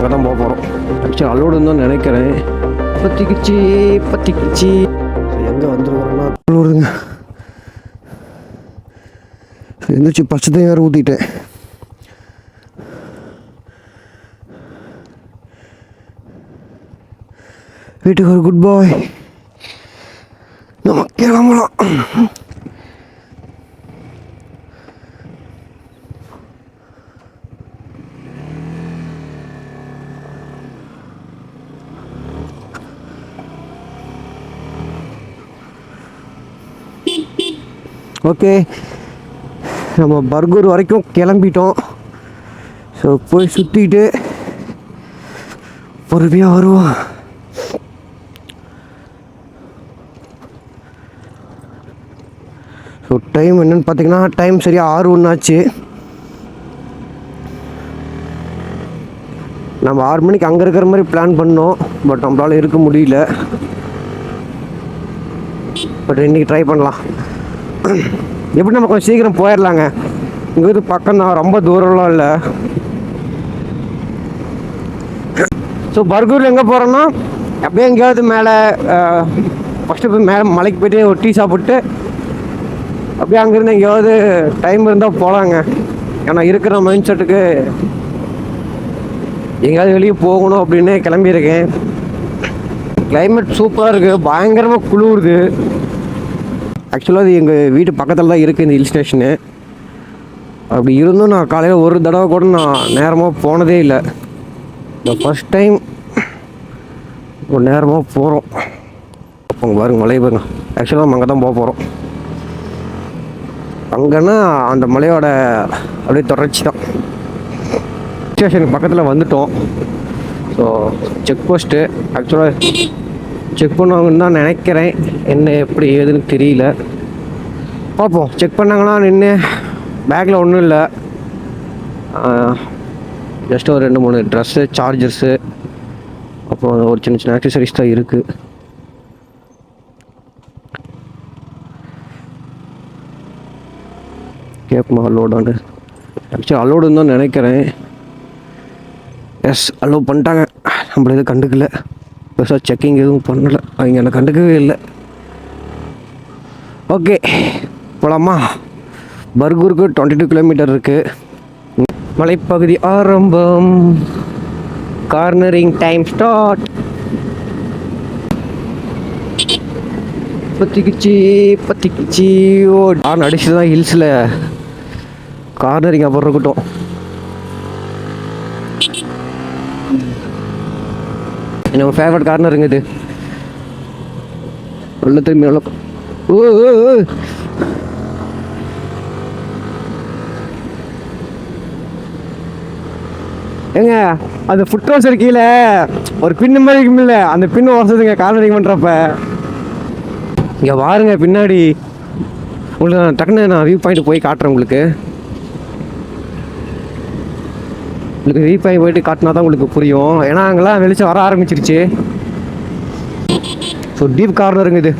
அங்கே தான் போக போகிறோம். ஆக்சுவலி அலோடுன்னு தான் நினைக்கிறேன். பத்திக்குச்சி பத்திக்குச்சி எங்கே வந்துருக்குறோன்னா அலோடுங்க. எந்திரிச்சு பச்சை தான் யாரும் ஊற்றிட்டேன். வீட்டுக்கு ஒரு குட் பாய். நம்ம கிளம்பலாம். ஓகே, நம்ம பர்கூர் வரைக்கும் கிளம்பிட்டோம். ஸோ போய் சுற்றிட்டு பொறுமையாக வருவோம். ஸோ டைம் என்னென்னு பார்த்தீங்கன்னா, டைம் சரியாக 6:01 ஆச்சு. நம்ம 6 மணிக்கு அங்கே இருக்கிற மாதிரி பிளான் பண்ணோம். பட் நம்மளால் இருக்க முடியல. பட் இன்றைக்கி ட்ரை பண்ணலாம். எப்படி நம்ம கொஞ்சம் சீக்கிரம் போயிடலாங்க. இங்கே பக்கம் தான், ரொம்ப தூரம்லாம் இல்லை. ஸோ பர்கூரில் எங்கே போகிறோன்னா, அப்படியே எங்கேயாவது மேலே ஃபஸ்ட்டு போய் மேலே மலைக்கு போய்ட்டு ஒரு டீ சாப்பிட்டு அப்படியே அங்கேருந்து எங்கேயாவது டைம் இருந்தால் போகலாங்க. ஏன்னா இருக்கிற மைண்ட் செட்டுக்கு எங்கேயாவது வெளியே போகணும் அப்படின்னு கிளம்பியிருக்கேன். கிளைமேட் சூப்பராக இருக்குது, பயங்கரமாக குளிருது. ஆக்சுவலாக அது எங்கள் வீட்டு பக்கத்தில் தான் இருக்குது இந்த ஹில் ஸ்டேஷனு. அப்படி இருந்தும் நான் காலையில் ஒரு தடவை கூட நான் நேரமாக போனதே இல்லை. இந்த ஃபஸ்ட் டைம் ஒரு நேரமாக போகிறோம். அப்போ பாருங்க மலை பாருங்க. ஆக்சுவலாக நம்ம அங்கே தான் போக போகிறோம். அங்கன்னா அந்த மலையோட அப்படியே தொடர்ச்சி தான். ஸ்டேஷனுக்கு பக்கத்தில் வந்துட்டோம். ஸோ செக் போஸ்ட்டு ஆக்சுவலாக செக் பண்ணுவாங்கன்னு தான் நினைக்கிறேன். என்ன எப்படி ஏதுன்னு தெரியல, பார்ப்போம். செக் பண்ணாங்கன்னா நின்று பேக்கில் ஒன்றும் இல்லை, ஜஸ்ட் ஒரு 2-3 ட்ரெஸ்ஸு, சார்ஜர்ஸு, அப்புறம் ஒரு சின்ன சின்ன ஆக்சசரிஸ் தான் இருக்குது. கேட்போம் அலோடான்னு. ஆக்சுவலி அலோடுன்னு தான் நினைக்கிறேன். எஸ், அலோவ் பண்ணிட்டாங்க. நம்மள எதுவும் கண்டுக்கல, பெருசாக செக்கிங் எதுவும் பண்ணலை. அவங்க என்னை கண்டுக்கவே இல்லை. ஓகே, போகலாமா? பர்கூருக்கு 22 கிலோமீட்டர் இருக்குது. மலைப்பகுதி ஆரம்பம். Cornering time start. பத்திக்குச்சி பத்திக்குச்சி. ஓ, ஆன் அடிச்சு தான் ஹில்ஸில் கார்னரிங் அப்புறம் இருக்கட்டும். என்னோட ஃபேவரட் கார்னருங்க இது. உள்ள திரும்பி நல்லா. ஓ ஏங்க, அந்த ஃபுட் ரோசர் கீழே ஒரு பின்னு மாதிரி இருக்குமில்ல, அந்த பின்னு உரசதுங்க கார்னரிங் பண்ணுறப்ப. இங்கே பாருங்க பின்னாடி. உங்களுக்கு நான் டக்குன்னு நான் வியூ பாயிண்ட் போய் காட்டுறேன். உங்களுக்கு வியூ பாயிண்ட் போயிட்டு காட்டினா தான் உங்களுக்கு புரியும். ஏன்னா அங்கெல்லாம் வெளிச்சம் வர ஆரம்பிச்சிருச்சு. ஸோ டீப் கார்னருங்க இது.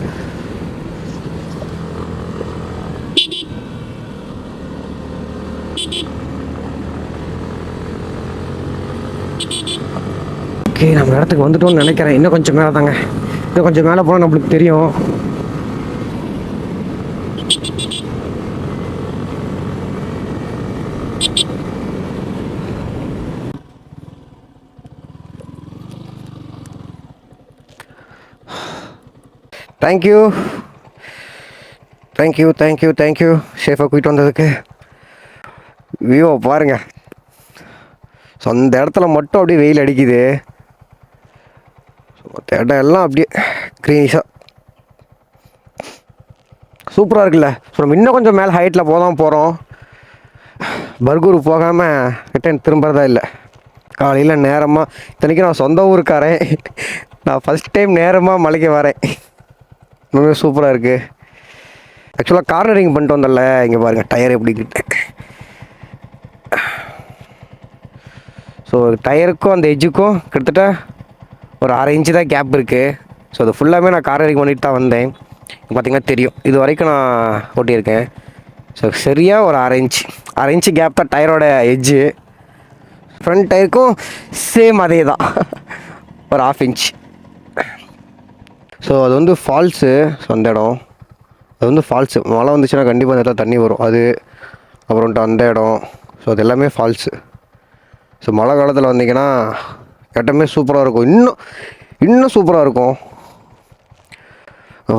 ஓகே, நம்ம இடத்துக்கு வந்துட்டோம்னு நினைக்கிறேன். இன்னும் கொஞ்சம் மேலே தாங்க. இன்னும் கொஞ்சம் மேலே போனால் நம்மளுக்கு தெரியும். தேங்க்யூ தேங்க்யூ தேங்க்யூ தேங்க்யூ சேஃபாக போயிட்டு வந்ததுக்கு. வியூவை பாருங்கள். ஸோ அந்த இடத்துல மட்டும் அப்படியே வெயில் அடிக்குது. மற்ற இடம் எல்லாம் அப்படியே க்ரீனிஷாக சூப்பராக இருக்குல்ல. ஸோ நம்ம இன்னும் கொஞ்சம் மேலே ஹைட்டில் போதான் போகிறோம். பர்கூர் போகாமல் ரிட்டன் திரும்புறதா இல்லை. காலையில் நேரமாக, இத்தனைக்கும் நான் சொந்த ஊருக்காரன், நான் ஃபஸ்ட் டைம் நேரமாக மலைக்கு வரேன். இன்னுமே சூப்பராக இருக்குது. ஆக்சுவலாக கார்னரிங் பண்ணிட்டு வந்தல, இங்கே பாருங்கள் டயர் எப்படி கிட்ட. ஸோ டயருக்கும் அந்த எஜ்ஜுக்கும் கிட்டத்தட்ட ஒரு 1/2 இன்ச்சு தான் கேப் இருக்குது. ஸோ அது ஃபுல்லாகவே நான் கார்னரிங் பண்ணிட்டு தான் வந்தேன். பார்த்திங்கன்னா தெரியும், இது வரைக்கும் நான் ஓட்டியிருக்கேன். ஸோ சரியாக ஒரு 1/2 இன்ச்சு கேப் தான் டயரோட எஜ்ஜு. ஃப்ரண்ட் டயருக்கும் சேம் அதே தான், ஒரு 1/2 இன்ச். ஸோ அது வந்து ஃபால்ஸு. ஸோ அந்த இடம் அது வந்து ஃபால்ஸு. மழை வந்துச்சுன்னா கண்டிப்பாக அந்த இடத்துல தண்ணி வரும். அது அப்புறம்ட்டு அந்த இடம், ஸோ அது எல்லாமே ஃபால்ஸு. ஸோ மழை காலத்தில் வந்தீங்கன்னா இடமே சூப்பராக இருக்கும். இன்னும் சூப்பராக இருக்கும்.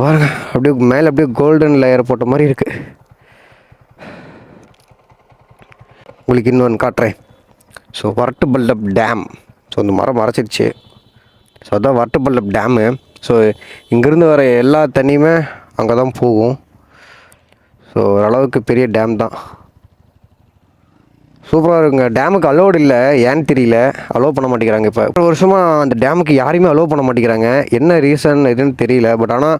பாருங்க, அப்படியே மேலே அப்படியே கோல்டன் லேயர் போட்ட மாதிரி இருக்குது. உங்களுக்கு இன்னொன்று காட்டுறேன். So Varattupallam dam. ஸோ அந்த மரம் மறைச்சிருச்சு. ஸோ அதுதான் வரட்டுப்பள்ளம் டேமு. ஸோ இங்கேருந்து வர எல்லா தண்ணியுமே அங்கே தான் போகும். ஸோ ஓரளவுக்கு பெரிய டேம் தான். சூப்பராக இருக்குங்க. டேமுக்கு அலோடு இல்லை, ஏன்னு தெரியல, அலோவ் பண்ண மாட்டேங்கிறாங்க. இப்போ ஒரு வருஷமாக அந்த டேமுக்கு யாரையுமே அலோவ் பண்ண மாட்டேங்கிறாங்க. என்ன ரீசன் எதுன்னு தெரியல. பட் ஆனால்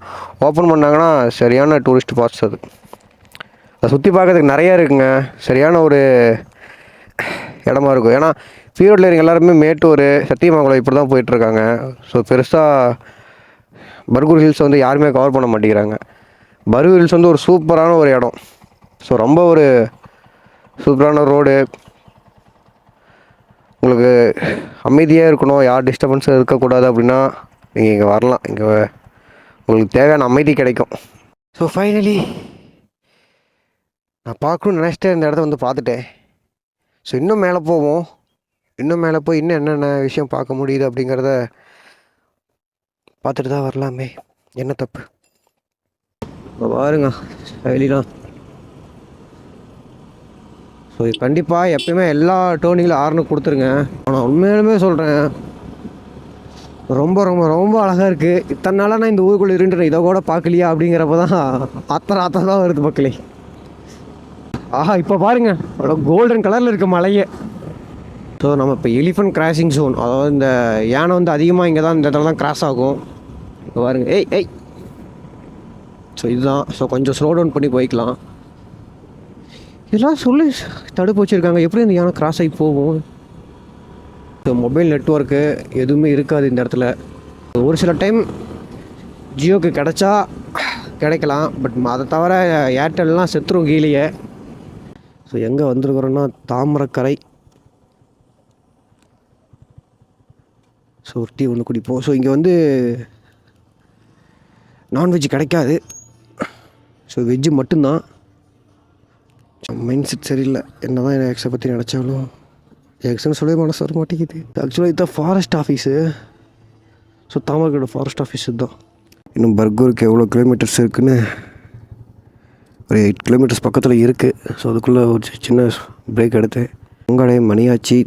ஓப்பன் பண்ணாங்கன்னா சரியான டூரிஸ்ட் ஸ்பாட்ஸ் அது. அதை சுற்றி பார்க்கறதுக்கு நிறையா இருக்குங்க. சரியான ஒரு இடமா இருக்கும். ஏன்னா ஃபீரோட்டில் இருக்க எல்லாருமே மேட்டூர், சத்தியமங்கலம் இப்படி தான் போயிட்டுருக்காங்க. ஸோ பெருசாக பர்கூர் ஹில்ஸ் வந்து யாருமே கவர் பண்ண மாட்டேங்கிறாங்க. பர்கூர் ஹில்ஸ் வந்து ஒரு சூப்பரான ஒரு இடம். ஸோ ரொம்ப ஒரு சூப்பரான ரோடு. உங்களுக்கு அமைதியாக இருக்கணும், யார் டிஸ்டர்பன்ஸும் இருக்கக்கூடாது அப்படின்னா நீங்கள் இங்கே வரலாம். இங்கே உங்களுக்கு தேவையான அமைதி கிடைக்கும். ஸோ ஃபைனலி நான் பார்க்கணுன்னு நினச்சிட்டே இந்த இடத்த வந்து பார்த்துட்டேன். ஸோ இன்னும் மேலே போவோம். இன்னும் மேலே போய் இன்னும் என்னென்ன விஷயம் பார்க்க முடியுது அப்படிங்கிறத பார்த்துட்டு தான் வரலாமே. என்ன தப்பு. இப்போ பாருங்க வெளிலாம். ஸோ கண்டிப்பாக எப்பயுமே எல்லா டேர்னிங்கில் ஆர்னு கொடுத்துருங்க. ஆனால் உண்மையாலுமே சொல்கிறேன், ரொம்ப ரொம்ப ரொம்ப அழகாக இருக்குது. இத்தனை நாளாக நான் இந்த ஊருக்குள்ளே இருந்துட்டேன், இதை கூட பார்க்கலையா அப்படிங்கிறப்ப தான் ஆத்தம் தான் வருது மக்களே. ஆஹா, இப்போ பாருங்கள் அவ்வளோ கோல்டன் கலரில் இருக்க மலையே. ஸோ நம்ம இப்போ எலிஃபண்ட் கிராசிங் ஜோன், அதாவது இந்த யானை வந்து அதிகமாக இங்கே தான் இந்த இடத்துல தான் கிராஸ் ஆகும். இப்போ பாருங்க, ஏய். ஸோ இதுதான். ஸோ கொஞ்சம் ஸ்லோ டவுன் பண்ணி போய்க்கலாம். இதெல்லாம் சொல்லி தடுப்பு வச்சுருக்காங்க, எப்படி இந்த யானை கிராஸ் ஆகி போகும். ஸோ மொபைல் நெட்ஒர்க்கு எதுவுமே இருக்காது இந்த இடத்துல. ஒரு சில டைம் ஜியோக்கு கிடைச்சா கிடைக்கலாம், பட் அதை தவிர ஏர்டெல்லாம் செத்துரும் கீழேயே. ஸோ எங்கே வந்திருக்கிறோன்னா தாமரைக்கரை. ஸோ ஒரு டீ ஒன்று குடிப்போம். ஸோ இங்கே வந்து நான்வெஜ் கிடைக்காது. ஸோ வெஜ்ஜு மட்டும்தான். மைண்ட் செட் சரியில்லை. என்ன தான் எக்ஸை பற்றி நினச்சாலும் எக்ஸ்ன்னு சொல்லவே மனசு வர மாட்டேங்குது. ஆக்சுவலாக இதுதான் ஃபாரஸ்ட் ஆஃபீஸு. ஸோ தாமரைக்கோட ஃபாரஸ்ட் ஆஃபீஸ் இதுதான். இன்னும் பர்கூருக்கு எவ்வளோ கிலோமீட்டர்ஸ் இருக்குதுன்னு, ஒரு 8 கிலோமீட்டர்ஸ் பக்கத்தில் இருக்குது. ஸோ அதுக்குள்ளே ஒரு சின்ன பிரேக் எடுத்து உங்கடை, மணியாச்சி,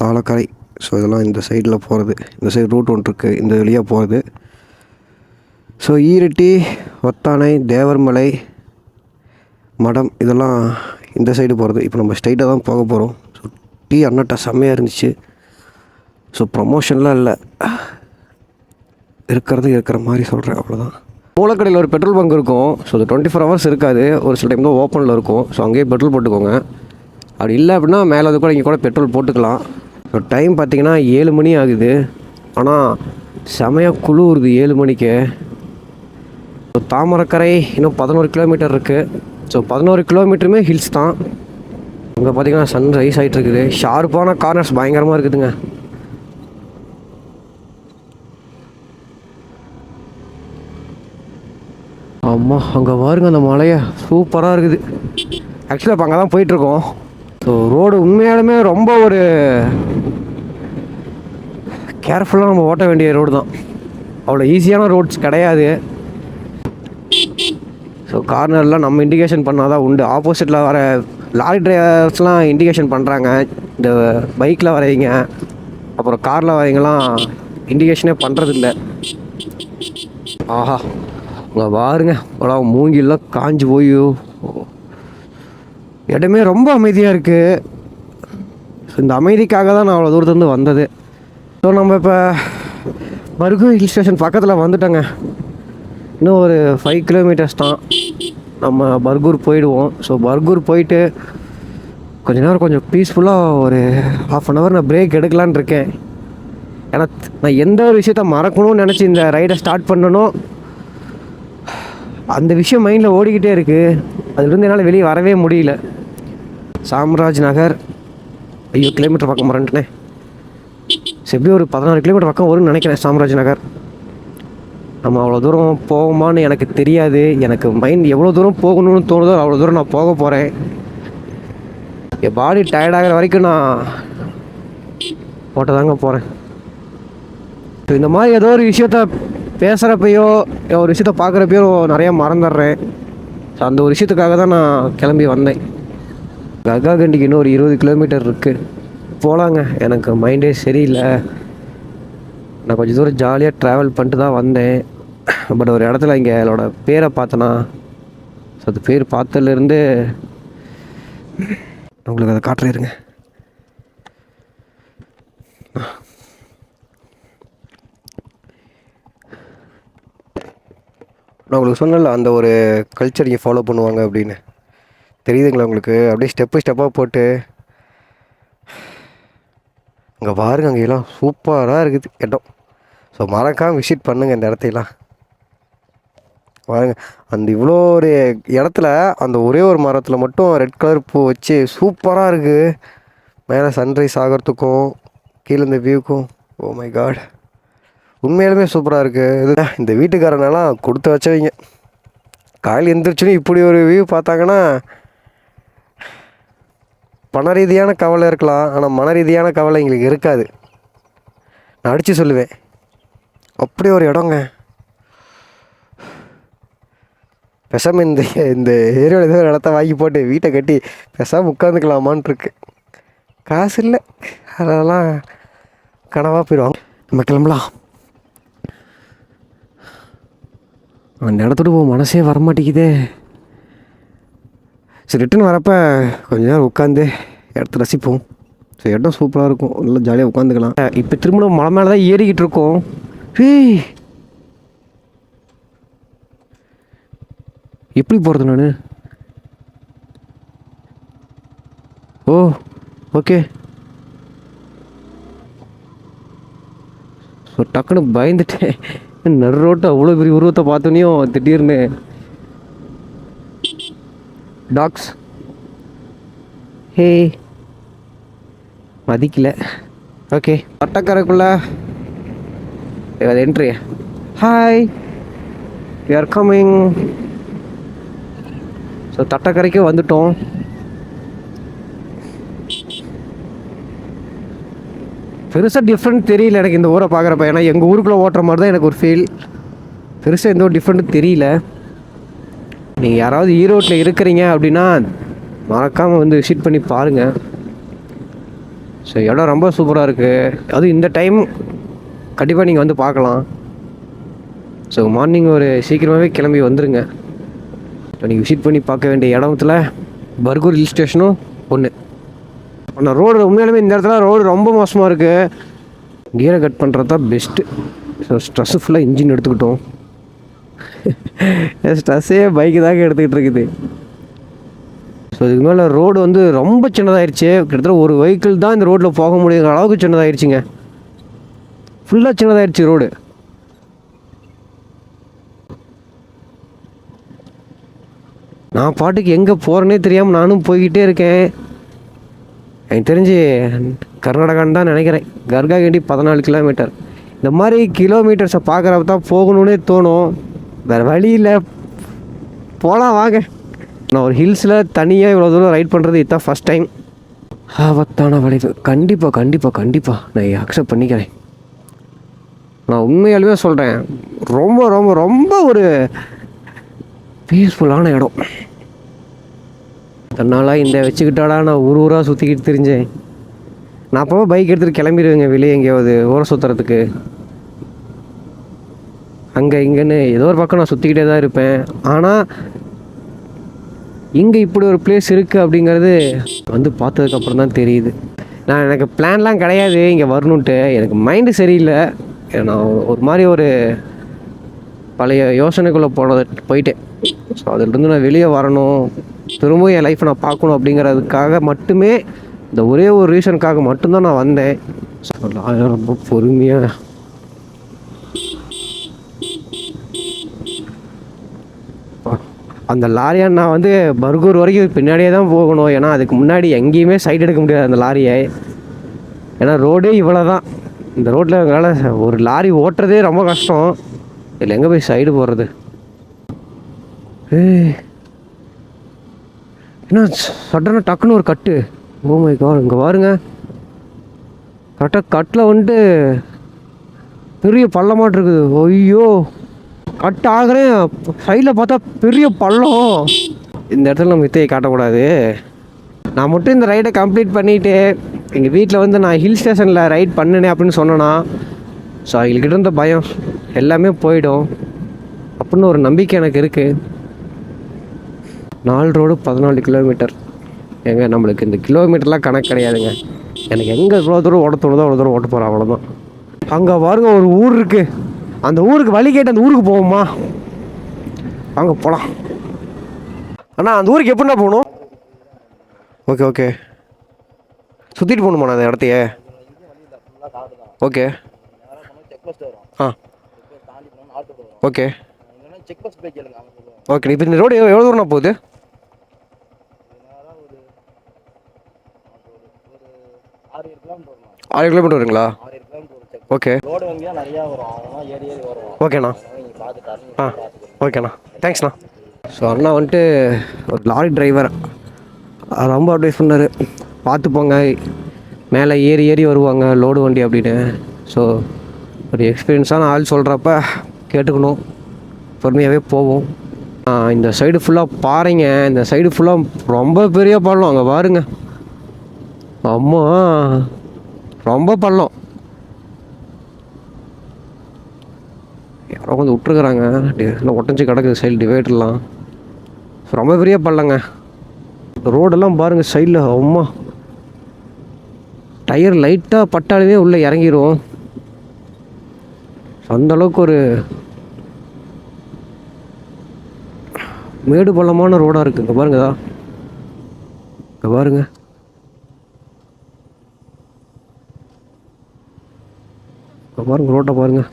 தாளக்கரை, ஸோ இதெல்லாம் இந்த சைடில் போகிறது. இந்த சைடு ரூட் ஒன்று இருக்குது, இந்த வழியாக போகிறது. ஸோ ஈரட்டி, ஒத்தானை, தேவர்மலை, மடம் இதெல்லாம் இந்த சைடு போகிறது. இப்போ நம்ம ஸ்ட்ரைட்டாக தான் போக போகிறோம். ஸோ டீ அண்ணாட்டா செம்மையாக இருந்துச்சு. ஸோ ப்ரமோஷன்லாம் இல்லை, இருக்கிற மாதிரி சொல்கிறேன், அவ்வளோதான். மூலக்கடையில் ஒரு பெட்ரோல் பங்க் இருக்கும். ஸோ அது 24 ஹவர்ஸ் இருக்காது, ஒரு சில டைம் தான் ஓப்பனில் இருக்கும். ஸோ அங்கேயே பெட்ரோல் போட்டுக்கோங்க. அப்படி இல்லை அப்படின்னா மேலே அது கூட இங்கே கூட பெட்ரோல் போட்டுக்கலாம். ஸோ டைம் பார்த்திங்கன்னா 7 மணி ஆகுது. ஆனால் செமையாக குளிருது 7 மணிக்கு. ஸோ தாமரைக்கரை இன்னும் 11 கிலோமீட்டர் இருக்குது. ஸோ 11 கிலோமீட்டருமே ஹில்ஸ் தான். அங்கே பார்த்திங்கன்னா சன் ரைஸ் ஆகிட்டு இருக்குது. ஷார்ப்பான கார்னர்ஸ் பயங்கரமாக இருக்குதுங்க. அம்மா அங்கே பாருங்க அந்த மலையை, சூப்பராக இருக்குது. ஆக்சுவலாக இப்போ அங்கே தான் போயிட்டுருக்கோம். ஸோ ரோடு உண்மையாலுமே ரொம்ப ஒரு கேர்ஃபுல்லாக நம்ம ஓட்ட வேண்டிய ரோடு தான். அவ்வளோ ஈஸியான ரோட்ஸ் கிடையாது. ஸோ கார்னர்லாம் நம்ம இண்டிகேஷன் பண்ணால் தான் உண்டு. ஆப்போசிட்டில் வர லாரி டிரைவர்ஸ்லாம் இண்டிகேஷன் பண்ணுறாங்க. இந்த பைக்கில் வரவங்க அப்புறம் காரில் வரவங்கலாம் இண்டிகேஷனே பண்ணுறதில்ல. ஆஹா அங்கே பாருங்க, அவ்வளோ மூங்கிலாம் காஞ்சி போய் இடமே ரொம்ப அமைதியாக இருக்குது. ஸோ இந்த அமைதிக்காக தான் நான் அவ்வளோ தூரத்துலேருந்து வந்தது. ஸோ நம்ம இப்போ பர்கூர் ஹில் ஸ்டேஷன் பக்கத்தில் வந்துட்டோங்க. இன்னும் ஒரு 5 கிலோமீட்டர்ஸ் தான் நம்ம பர்கூர் போயிடுவோம். ஸோ பர்கூர் போயிட்டு கொஞ்ச நேரம் கொஞ்சம் பீஸ்ஃபுல்லாக ஒரு 1/2 hour நான் பிரேக் எடுக்கலான்னு இருக்கேன். ஏன்னா நான் எந்த ஒரு விஷயத்த மறக்கணும்னு நினச்சி இந்த ரைடை ஸ்டார்ட் பண்ணணும், அந்த விஷயம் மைண்டில் ஓடிக்கிட்டே இருக்குது. அதுலேருந்து என்னால் வெளியே வரவே முடியல. சாம்ராஜ் நகர் ஐயோ கிலோமீட்டர் பக்கம் மறந்துட்டேனே. எப்படியும் ஒரு 16 கிலோமீட்டர் பக்கம் வரும்னு நினைக்கிறேன் சாம்ராஜ் நகர். நம்ம அவ்வளோ தூரம் போகுமான்னு எனக்கு தெரியாது. எனக்கு மைண்ட் எவ்வளோ தூரம் போகணும்னு தோணுதோ அவ்வளோ தூரம் நான் போக போகிறேன். என் பாடி டயர்டாகிற வரைக்கும் நான் போட்டதாங்க போகிறேன். ஸோ இந்த மாதிரி ஏதோ ஒரு விஷயத்த பேசுகிறப்பையோ ஒரு விஷயத்த பார்க்குறப்பையோ நிறையா மறந்துடுறேன். ஸோ அந்த ஒரு விஷயத்துக்காக தான் நான் கிளம்பி வந்தேன். கர்காகண்டிக்கு இன்னும் ஒரு 20 கிலோமீட்டர் இருக்குது, போகலாங்க. எனக்கு மைண்டே சரியில்லை. நான் கொஞ்சம் தூரம் ஜாலியாக ட்ராவல் பண்ணிட்டு தான் வந்தேன். பட் ஒரு இடத்துல இங்கே என்னோட பேரை பார்த்தேன்னா, ஸோ அது பேர் பார்த்ததுலேருந்து உங்களுக்கு அதை காட்டுறேருங்க. நான் உங்களுக்கு சொன்னல அந்த ஒரு கல்ச்சர் இங்கே ஃபாலோ பண்ணுவாங்க அப்படின்னு, தெரியுதுங்களா உங்களுக்கு? அப்படியே ஸ்டெப்பாக போட்டு அங்கே பாருங்க, அங்கெல்லாம் சூப்பராக இருக்குது இடம். ஸோ மறக்காமல் விசிட் பண்ணுங்கள் இந்த இடத்தையெல்லாம். பாருங்க, அந்த இவ்வளோ ஒரு இடத்துல அந்த ஒரே ஒரு மரத்தில் மட்டும் ரெட் கலர் பூ வச்சு சூப்பராக இருக்குது. மேலே சன்ரைஸ் ஆகிறதுக்கும் கீழே இந்த வியூக்கும், ஓ மை காட், உண்மையாலுமே சூப்பராக இருக்குது. இது இந்த வீட்டுக்காரனெல்லாம் கொடுத்து வச்சவங்க. காலையில் எழுந்திரிச்சுன்னு இப்படி ஒரு வியூ பார்த்தாங்கன்னா, பண ரீதியான கவலை இருக்கலாம், ஆனால் மன ரீதியான கவலை எங்களுக்கு இருக்காது. நான் அடித்து சொல்லுவேன், அப்படி ஒரு இடங்க. பெசாமல் இந்த ஏரியாவில் ஏதோ ஒரு இடத்த வாங்கி போட்டு வீட்டை கட்டி பெசாமல் உட்காந்துக்கலாமான் இருக்கு. காசு இல்லை, அதெல்லாம் கனவாக போயிடுவாங்க. நம்ம கிளம்பலாம். அந்த இடத்தோட மனசே வரமாட்டேங்குதே. சரி, ரிட்டன் வரப்போ கொஞ்ச நேரம் உட்காந்து இடத்த ரசிப்போம். ஸோ இடம் சூப்பராக இருக்கும், நல்லா ஜாலியாக உட்காந்துக்கலாம். இப்போ திரும்ப மலை மேலே தான் ஏறிக்கிட்டு இருக்கோம். எப்படி போகிறது நான்? ஓ ஓகே. ஸோ டக்குன்னு பயந்துட்டேன். நடு ரோட்டை அவ்வளோ பெரிய உருவத்தை பார்த்தோன்னையும் திடீர்னு டாக்ஸ் ஹே மதிக்கல. ஓகே, பட்டக்கரைக்குள்ள அது entry. Hi, we are coming. So தட்டக்கரைக்கு வந்துட்டோம். பெருசாக டிஃப்ரெண்ட் தெரியல எனக்கு இந்த ஊரை பார்க்குறப்ப. ஏன்னா எங்கள் ஊருக்குள்ளே ஓட்டுற மாதிரி தான் எனக்கு ஒரு ஃபீல். பெருசாக எந்த ஒரு டிஃப்ரெண்ட்டும் தெரியல. நீங்கள் யாராவது ஈரோட்டில் இருக்கிறீங்க அப்படின்னா மறக்காமல் வந்து விசிட் பண்ணி பாருங்கள். ஸோ இடம் ரொம்ப சூப்பராக இருக்குது. அதுவும் இந்த டைம் கண்டிப்பாக நீங்கள் வந்து பார்க்கலாம். ஸோ மார்னிங் ஒரு சீக்கிரமாகவே கிளம்பி வந்துடுங்க. ஸோ நீங்கள் விசிட் பண்ணி பார்க்க வேண்டிய இடத்துல பர்கூர் ஹில் ஸ்டேஷனும் ஒன்று. ஆனால் ரோடு உண்மையாலுமே இந்த இடத்துல ரோடு ரொம்ப மோசமாக இருக்குது. கியரை கட் பண்ணுறது தான் பெஸ்ட்டு. ஸோ ஸ்ட்ரெஸ்ஸு ஃபுல்லாக இன்ஜின் எடுத்துக்கிட்டோம். ஸ்ட்ரெஸ்ஸே பைக்கு தாங்க எடுத்துக்கிட்டு இருக்குது. ஸோ இதுக்கு மேலே ரோடு வந்து ரொம்ப சின்னதாகிடுச்சு. கிட்டத்தட்ட ஒரு வெஹிக்கிள் தான் இந்த ரோட்டில் போக முடியுங்கிற அளவுக்கு சின்னதாகிடுச்சிங்க. ஃபுல்லாக சின்னதாகிடுச்சு ரோடு. நான் பாட்டுக்கு எங்கே போகிறேன்னே தெரியாமல் நானும் போய்கிட்டே இருக்கேன். எனக்கு தெரிஞ்சு கர்நாடகான்னு தான் நினைக்கிறேன். கர்காகண்டி 14 கிலோமீட்டர். இந்த மாதிரி கிலோமீட்டர்ஸை பார்க்குறப்ப தான் போகணுன்னே தோணும். வேறு வழி இல்லை, போகலாம் வாங்க. நான் ஒரு ஹில்ஸில் தனியாக இவ்வளோ தூரம் ரைட் பண்ணுறது இதுதான் ஃபஸ்ட் டைம். ஆபத்தான வளைவு. கண்டிப்பாக கண்டிப்பாக கண்டிப்பாக நான் அக்செப்ட் பண்ணிக்கிறேன். நான் உண்மையாலுமே சொல்கிறேன், ரொம்ப ரொம்ப ரொம்ப ஒரு பீஸ்ஃபுல்லான இடம். தன்னால் இந்த வச்சுக்கிட்டாடா நான் ஊராக சுற்றிக்கிட்டு தெரிஞ்சேன். நான் அப்போ பைக் எடுத்துகிட்டு கிளம்பிடுவேங்க வெளியே எங்கேயாவது ஊரை சுற்றுறதுக்கு. அங்கே இங்கேன்னு ஏதோ ஒரு பக்கம் நான் சுற்றிக்கிட்டே தான் இருப்பேன். ஆனால் இங்கே இப்படி ஒரு பிளேஸ் இருக்குது அப்படிங்கிறது வந்து பார்த்ததுக்கப்புறம் தான் தெரியுது. எனக்கு பிளான்லாம் கிடையாது இங்கே வரணுன்ட்டு. எனக்கு மைண்டு சரியில்லை. நான் ஒரு மாதிரி ஒரு பழைய யோசனைக்குள்ளே போயிட்டேன். ஸோ அதிலிருந்து நான் வெளியே வரணும், திரும்பவும் என் லைஃப்பை நான் பார்க்கணும் அப்படிங்கிறதுக்காக மட்டுமே, இந்த ஒரே ஒரு ரீசனுக்காக மட்டும்தான் நான் வந்தேன். ஸோ ரொம்ப பொறுமையாக அந்த லாரி அண்ணா வந்து பர்கூர் வரைக்கும் பின்னாடியே தான் போகணும். ஏன்னா அதுக்கு முன்னாடி எங்கேயுமே சைடு எடுக்க முடியாது அந்த லாரியை. ஏன்னா ரோடே இவ்வளோ தான். இந்த ரோட்டில் எங்களால் ஒரு லாரி ஓட்டுறதே ரொம்ப கஷ்டம். இதில் எங்கே போய் சைடு போடுறது? என்ன சடனாக டக்குன்னு ஒரு கட்டு. ஓ மை காட், இங்கே பாருங்க. கரெக்டாக கட்டில் வந்துட்டு பெரிய பள்ளமாட்டு இருக்குது. ஐயோ, கட் ஆகிறேன், சைடில் பார்த்தா பெரிய பள்ளம். இந்த இடத்துல நம்ம வித்தையை காட்டக்கூடாது. நான் மட்டும் இந்த ரைடை கம்ப்ளீட் பண்ணிவிட்டு எங்கள் வீட்டில் வந்து நான் ஹில் ஸ்டேஷனில் ரைட் பண்ணினேன் அப்படின்னு சொன்னேன்னா, ஸோ அவங்கக்கிட்ட இருந்த பயம் எல்லாமே போயிடும் அப்படின்னு ஒரு நம்பிக்கை எனக்கு இருக்குது. 4 ரோடு 14 கிலோமீட்டர். ஏங்க நம்மளுக்கு இந்த கிலோமீட்டர்லாம் கணக்கு கிடையாதுங்க. எனக்கு எங்கே இவ்வளோ தூரம் ஓட்ட தோணுதோ அவ்வளோ தூரம் ஓட்ட போகிறேன், அவ்வளோதான். அங்கே பாருங்க ஒரு ஊர் இருக்குது. அந்த ஊருக்கு வழி கேட்டு அந்த ஊருக்கு போவோமா? அங்கே போகலாம். அண்ணா அந்த ஊருக்கு எப்படின்னா போகணும்? ஓகே ஓகே, சுற்றிட்டு போகணுமாண்ணா அந்த இடத்தையே? ஓகே. ஆ ஓகே ஓகே. இப்போ இந்த ரோடு எவ்வளோ தூரம்ண்ணா போகுது? 6 கிலோமீட்டர் வருங்களா? ஓகே ஓகேண்ணா. ஆ ஓகேண்ணா, தேங்க்ஸ்ண்ணா. ஸோ அண்ணா வந்துட்டு ஒரு லாரி டிரைவர் ரொம்ப அட்வைஸ் பண்ணார், பார்த்து போங்க, மேலே ஏறி ஏறி வருவாங்க லோடு வண்டி அப்படின்னு. ஸோ ஒரு எக்ஸ்பீரியன்ஸான ஆள் சொல்கிறப்ப கேட்டுக்கணும், பொறுமையாகவே போவோம். இந்த சைடு ஃபுல்லாக பாருங்க, இந்த சைடு ஃபுல்லாக ரொம்ப பெரிய பள்ளம். அங்கே பாருங்க, அம்மா ரொம்ப பள்ளம். யாரோ கொஞ்சம் விட்டுருக்குறாங்க, இல்லை ஒட்டஞ்சி கிடக்குது சைடு டிவைடர்லாம். ரொம்ப பெரிய பள்ளங்க. ரோடெல்லாம் பாருங்கள் சைடில், அம்மா டயர் லைட்டாக பட்டாலுமே உள்ளே இறங்கிடும். அந்தளவுக்கு ஒரு மேடு பள்ளமான ரோடாக இருக்குது. இங்கே பாருங்கதா, இங்கே பாருங்க. இங்கே பாருங்க ரோட்டை பாருங்கள்.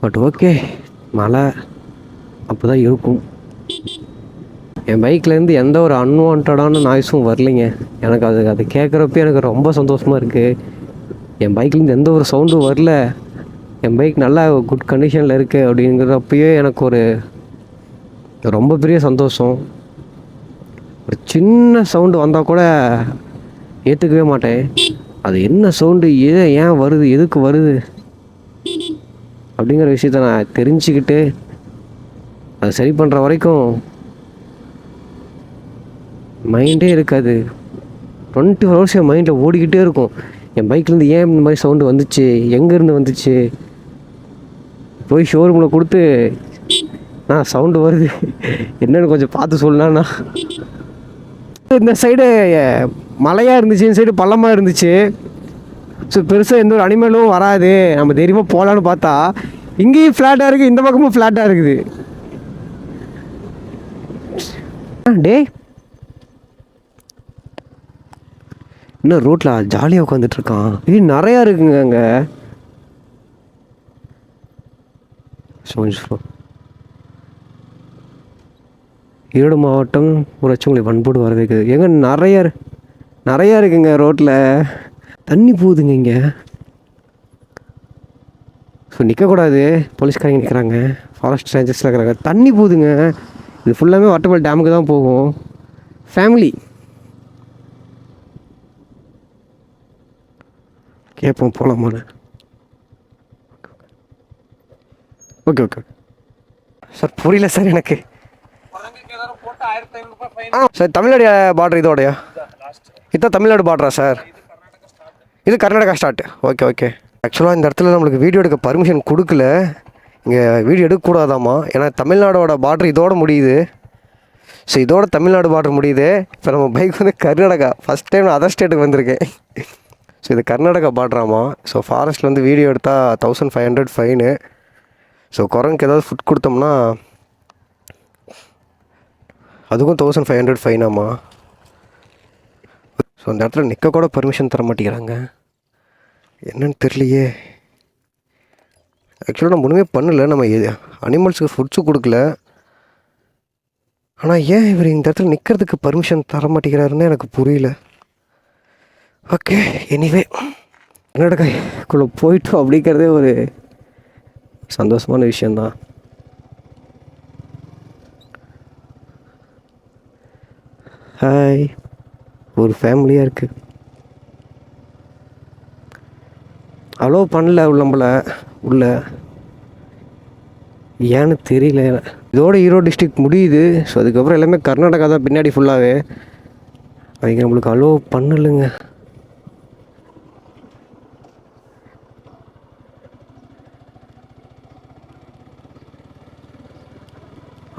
பட் ஓகே, மழை அப்போ தான் இருக்கும். என் பைக்லேருந்து எந்த ஒரு அன்வான்டான நாய்ஸும் வரலைங்க. எனக்கு அது கேட்குறப்ப எனக்கு ரொம்ப சந்தோஷமாக இருக்குது. என் பைக்லேருந்து எந்த ஒரு சவுண்டும் வரல. என் பைக் நல்லா குட் கண்டிஷனில் இருக்குது அப்படிங்கிறப்பயே எனக்கு ஒரு ரொம்ப பெரிய சந்தோஷம். ஒரு சின்ன சவுண்டு வந்தால் கூட ஏற்றுக்கவே மாட்டேன். அது என்ன சவுண்டு, ஏன் வருது, எதுக்கு வருது அப்படிங்கிற விஷயத்த நான் தெரிஞ்சுக்கிட்டு அதை சரி பண்ணுற வரைக்கும் மைண்டே இருக்காது. 24 hours என் மைண்டில் ஓடிக்கிட்டே இருக்கும். என் பைக்லேருந்து ஏன் இந்த மாதிரி சவுண்டு வந்துச்சு, எங்கேருந்து வந்துச்சு, போய் ஷோரூமில் கொடுத்து சவுண்டு வருது என்னென்னு கொஞ்சம் பார்த்து சொல்லலாண்ணா. இந்த சைடு மலையாக இருந்துச்சு, இந்த சைடு பள்ளமாக இருந்துச்சு. ஸோ பெருசாக எந்த ஒரு அனிமலும் வராது, நம்ம தைரியமாக போகலான்னு பார்த்தா இங்கேயும் ஃப்ளாட்டாக இருக்குது, இந்த பக்கமும் ஃப்ளாட்டாக இருக்குது. டே இன்னும் ரோட்டில் ஜாலியாக உட்காந்துட்ருக்கான். இது நிறையா இருக்குங்க அங்கே. ஈரோடு மாவட்டம் ஊராட்சி வன்போடு வரவேற்குது. எங்க நிறையா இருக்குங்க ரோட்டில். தண்ணி போகுதுங்க இங்கே. ஸோ நிற்கக்கூடாது, போலீஸ்காரங்க நிற்கிறாங்க, ஃபாரஸ்ட் ரேஞ்சர்ஸில் இருக்கிறாங்க. தண்ணி போகுதுங்க. இது ஃபுல்லாமே வாட்டர்ஃபால் டேமுக்கு தான் போகும். ஃபேமிலி கேட்போம், போகலாமான்னு. ஓகே ஓகே சார், புரியல சார் எனக்கு. சார் தமிழ்நாடு பார்டர் இதோடையா? இதுதான் தமிழ்நாடு பார்டரா சார்? இது கர்நாடகா ஸ்டார்ட். Okay okay. ஆக்சுவலாக இந்த இடத்துல நம்மளுக்கு வீடியோ எடுக்க பர்மிஷன் கொடுக்கல. இங்கே வீடியோ எடுக்கக்கூடாதாம்மா, ஏன்னா தமிழ்நாடோட பார்டர் இதோட முடியுது. ஸோ இதோட தமிழ்நாடு பார்டர் முடியுது. இப்போ நம்ம பைக் வந்து கர்நாடகா, ஃபஸ்ட் டைம் நான் அதர் ஸ்டேட்டுக்கு வந்திருக்கேன். ஸோ இது கர்நாடகா பார்டராமா. ஸோ ஃபாரஸ்ட்டில் வந்து வீடியோ எடுத்தால் 1500 ஃபைனு. ஸோ குரங்குக்கு ஏதாவது ஃபுட் கொடுத்தோம்னா அதுக்கும் 1500 ஃபைனாமா. ஸோ அந்த இடத்துல நிற்க கூட பர்மிஷன் தர மாட்டேங்கிறாங்க, என்னன்னு தெரியலையே. ஆக்சுவலாக நம்ம ஒன்றுமே பண்ணலை, நம்ம அனிமல்ஸுக்கு ஃபுட்ஸும் கொடுக்கல. ஆனால் ஏன் இவர் இந்த இடத்துல நிற்கிறதுக்கு பர்மிஷன் தர மாட்டேங்கிறாருன்னு எனக்கு புரியல. ஓகே, எனிவே கர்நாடகாக்குள்ளே போயிட்டோம் அப்படிங்கிறதே ஒரு சந்தோஷமான விஷயந்தான். ஹாய், ஒரு ஃபேமிலியாக இருக்குது. அலோவ் பண்ணல நம்மளை உள்ள, ஏன்னு தெரியல. இதோட ஈரோடு டிஸ்ட்ரிக்ட் முடியுது. ஸோ அதுக்கப்புறம் எல்லாமே கர்நாடகா தான் பின்னாடி ஃபுல்லாகவே. அவங்க நம்மளுக்கு அலோவ் பண்ணலைங்க.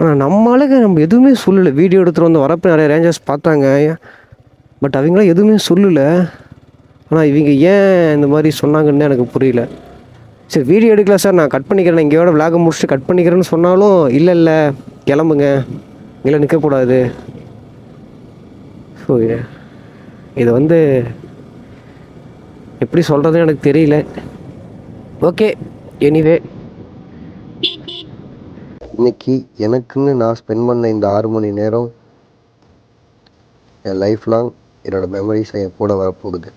ஆனால் நம்மளுக்கு நம்ம எதுவுமே சொல்லலை. வீடியோ எடுத்துகிட்டு வந்து வரப்போ நிறைய ரேஞ்சர்ஸ் பார்த்தாங்க, பட் அவங்களாம் எதுவுமே சொல்லலை. ஆனால் இவங்க ஏன் இந்த மாதிரி சொன்னாங்கன்னு எனக்கு புரியல. சரி, வீடியோ எடுக்கல சார், நான் கட் பண்ணிக்கிறேன், இங்கேயோட விளாக முடிச்சுட்டு கட் பண்ணிக்கிறேன்னு சொன்னாலும் இல்லை கிளம்புங்க, இங்கே நிற்கக்கூடாது. ஸோ இதை வந்து எப்படி சொல்கிறதுன்னு எனக்கு தெரியல. ஓகே, எனிவே இன்னைக்கு எனக்குன்னு நான் ஸ்பெண்ட் பண்ண இந்த 6 மணி நேரம் என் லைஃப் லாங் என்னோடய மெமரிஸ் என் கூட வரப்போகுது.